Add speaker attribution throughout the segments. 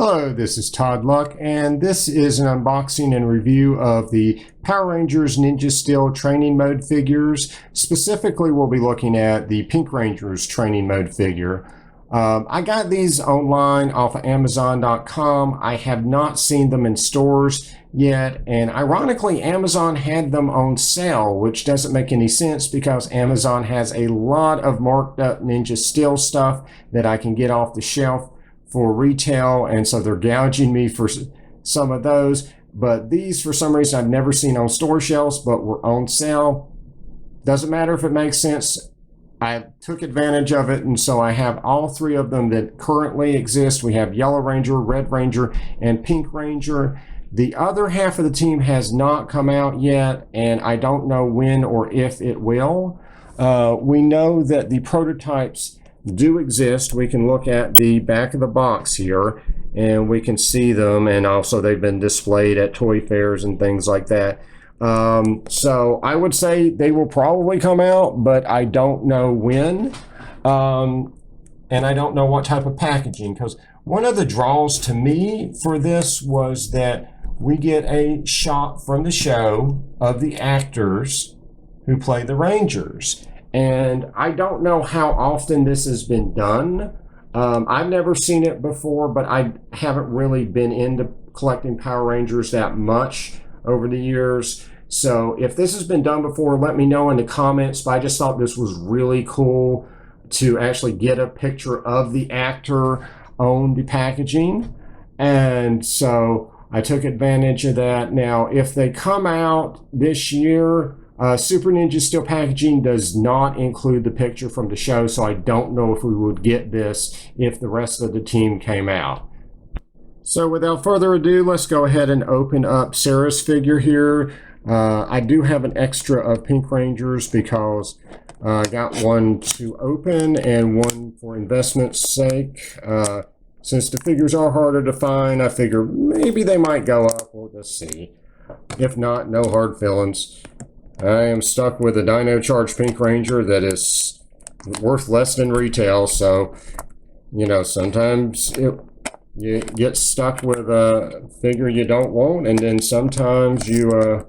Speaker 1: Hello, this is Todd Luck, and this is an unboxing and review of the Power Rangers Ninja Steel Training Mode figures. Specifically, we'll be looking at the Pink Rangers Training Mode figure. I got these online off of Amazon.com. I have not seen them in stores yet, and ironically, Amazon had them on sale, which doesn't make any sense because Amazon has a lot of marked up Ninja Steel stuff that I can get off the shelf for retail, and so they're gouging me for some of those. But these, for some reason, I've never seen on store shelves, but were on sale. Doesn't matter if it makes sense. I took advantage of it, and so I have all three of them that currently exist. We have Yellow Ranger, Red Ranger, and Pink Ranger. The other half of the team has not come out yet, and I don't know when or if it will. We know that the prototypes do exist. We can look at the back of the box here and we can see them, and also they've been displayed at toy fairs and things like that. So I would say they will probably come out, but I don't know when, and I don't know what type of packaging, because one of the draws to me for this was that we get a shot from the show of the actors who play the Rangers. And I don't know how often this has been done. I've never seen it before, but I haven't really been into collecting Power Rangers that much over the years. So if this has been done before, let me know in the comments. But I just thought this was really cool to actually get a picture of the actor on the packaging. And so I took advantage of that. Now, if they come out this year, Super Ninja Steel packaging does not include the picture from the show, so I don't know if we would get this if the rest of the team came out. So without further ado, let's go ahead and open up Sarah's figure here. I do have an extra of Pink Rangers because I got one to open and one for investment's sake. Since the figures are harder to find, I figure maybe they might go up. We'll just see. If not, no hard feelings. I am stuck with a Dino Charge Pink Ranger that is worth less than retail, so, you know, sometimes you get stuck with a figure you don't want, and then sometimes you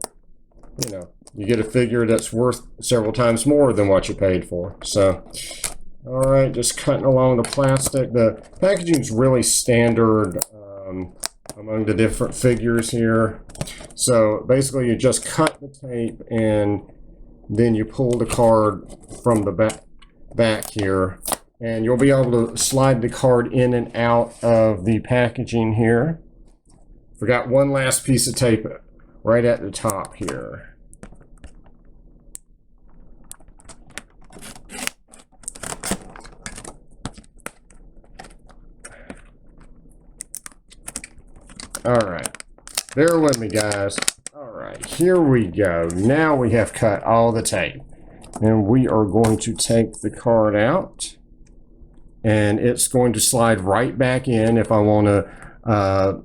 Speaker 1: get a figure that's worth several times more than what you paid for. So, all right, just cutting along the plastic. The packaging is really standard among the different figures here. So basically you just cut the tape and then you pull the card from the back here, and you'll be able to slide the card in and out of the packaging here. Forgot one last piece of tape right at the top here. All right, bear with me, guys. All right, here we go. Now we have cut all the tape, and we are going to take the card out, and it's going to slide right back in if I want to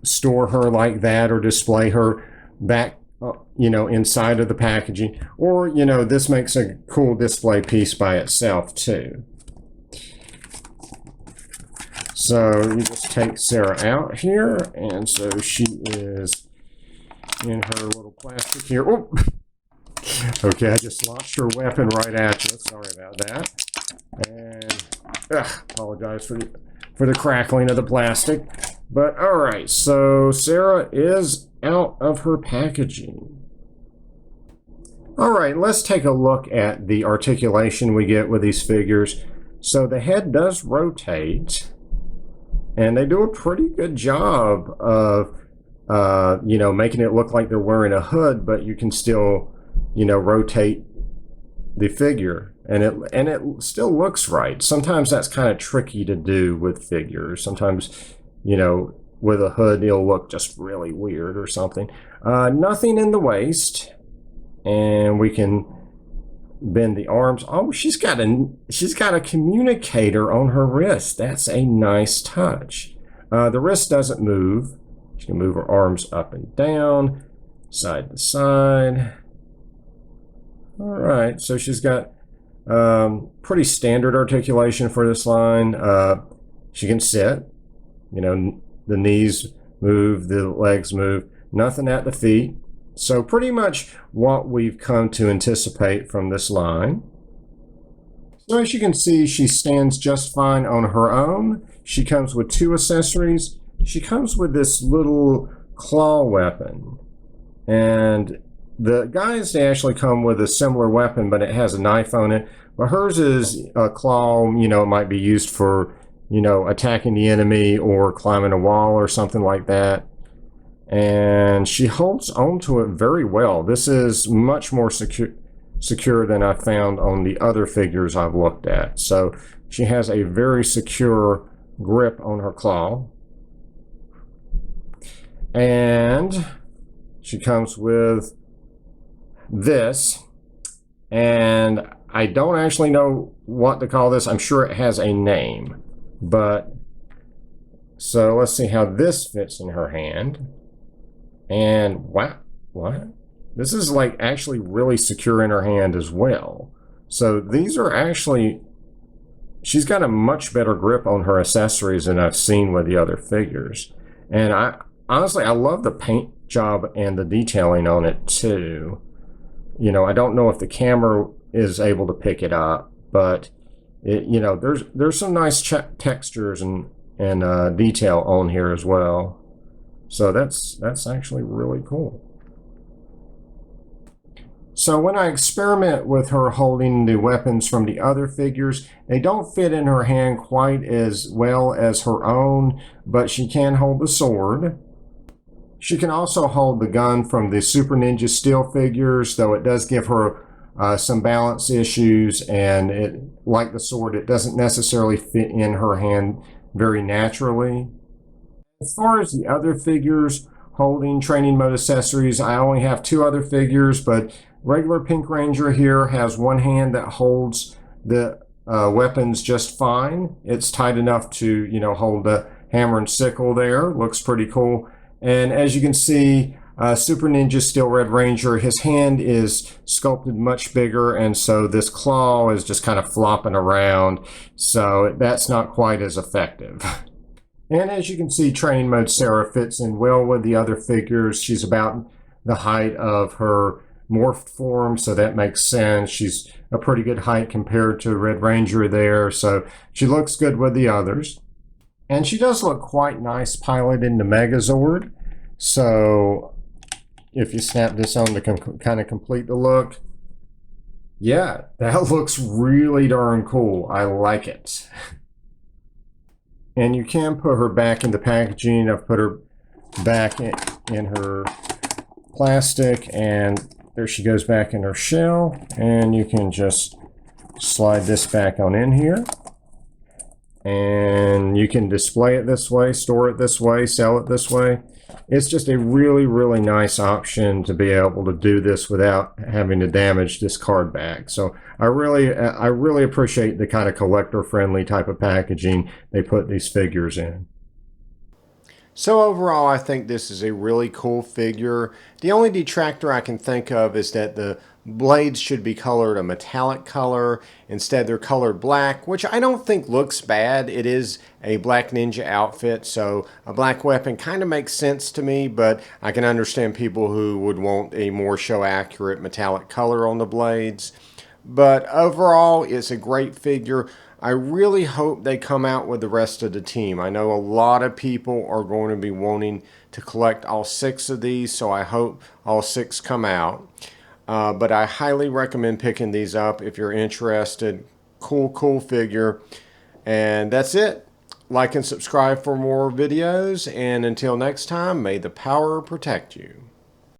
Speaker 1: store her like that or display her back, inside of the packaging. Or, this makes a cool display piece by itself too. So you just take Sarah out here, and so she is in her little plastic here. Oh, okay, I just launched her weapon right at you. Sorry about that. And apologize for the crackling of the plastic. But all right, so Sarah is out of her packaging. All right, let's take a look at the articulation we get with these figures. So the head does rotate, and they do a pretty good job of, making it look like they're wearing a hood, but you can still, rotate the figure, and it still looks right. Sometimes that's kind of tricky to do with figures. Sometimes, with a hood, it'll look just really weird or something. Nothing in the waist, and we can bend the arms. Oh, she's got a communicator on her wrist. That's a nice touch. The wrist doesn't move. She can move her arms up and down, side to side. All right, so she's got pretty standard articulation for this line. She can sit. You know, the knees move, the legs move, nothing at the feet. So pretty much what we've come to anticipate from this line. So as you can see, she stands just fine on her own. She comes with 2 accessories. She comes with this little claw weapon. And the guys, they actually come with a similar weapon, but it has a knife on it. But hers is a claw, you know, it might be used for, you know, attacking the enemy or climbing a wall or something like that. And she holds onto it very well. This is much more secure than I found on the other figures I've looked at. So she has a very secure grip on her claw. And she comes with this, and I don't actually know what to call this. I'm sure it has a name, but so let's see how this fits in her hand. And wow, what? This is like actually really secure in her hand as well. So these are actually, she's got a much better grip on her accessories than I've seen with the other figures. And honestly, I love the paint job and the detailing on it too. You know, I don't know if the camera is able to pick it up, but it, you know, there's some nice textures and detail on here as well. So that's actually really cool. So when I experiment with her holding the weapons from the other figures, they don't fit in her hand quite as well as her own, but she can hold the sword. She can also hold the gun from the Super Ninja Steel figures, though it does give her some balance issues, and it, like the sword, it doesn't necessarily fit in her hand very naturally. As far as the other figures holding training mode accessories, I only have 2 other figures, but regular Pink Ranger here has one hand that holds the weapons just fine. It's tight enough to, you know, hold the hammer and sickle there. Looks pretty cool. And as you can see, Super Ninja Steel Red Ranger, his hand is sculpted much bigger, and so this claw is just kind of flopping around, so that's not quite as effective. And as you can see, Training Mode Sarah fits in well with the other figures. She's about the height of her morphed form, so that makes sense. She's a pretty good height compared to Red Ranger there, so she looks good with the others. And she does look quite nice piloted the Megazord. So if you snap this on to kind of complete the look, yeah, that looks really darn cool. I like it. And you can put her back in the packaging. I've put her back in her plastic, and there she goes back in her shell. And you can just slide this back on in here. And you can display it this way, store it this way, sell it this way. It's just a really, really nice option to be able to do this without having to damage this card back. So I really appreciate the kind of collector-friendly type of packaging they put these figures in. So overall, I think this is a really cool figure. The only detractor I can think of is that the blades should be colored a metallic color. Instead, they're colored black, which I don't think looks bad. It is a Black Ninja outfit, so a black weapon kind of makes sense to me, but I can understand people who would want a more show-accurate metallic color on the blades. But overall, it's a great figure. I really hope they come out with the rest of the team. I know a lot of people are going to be wanting to collect all 6 of these, so I hope all 6 come out. But I highly recommend picking these up if you're interested. Cool figure. And that's it. Like and subscribe for more videos. And until next time, may the power protect you.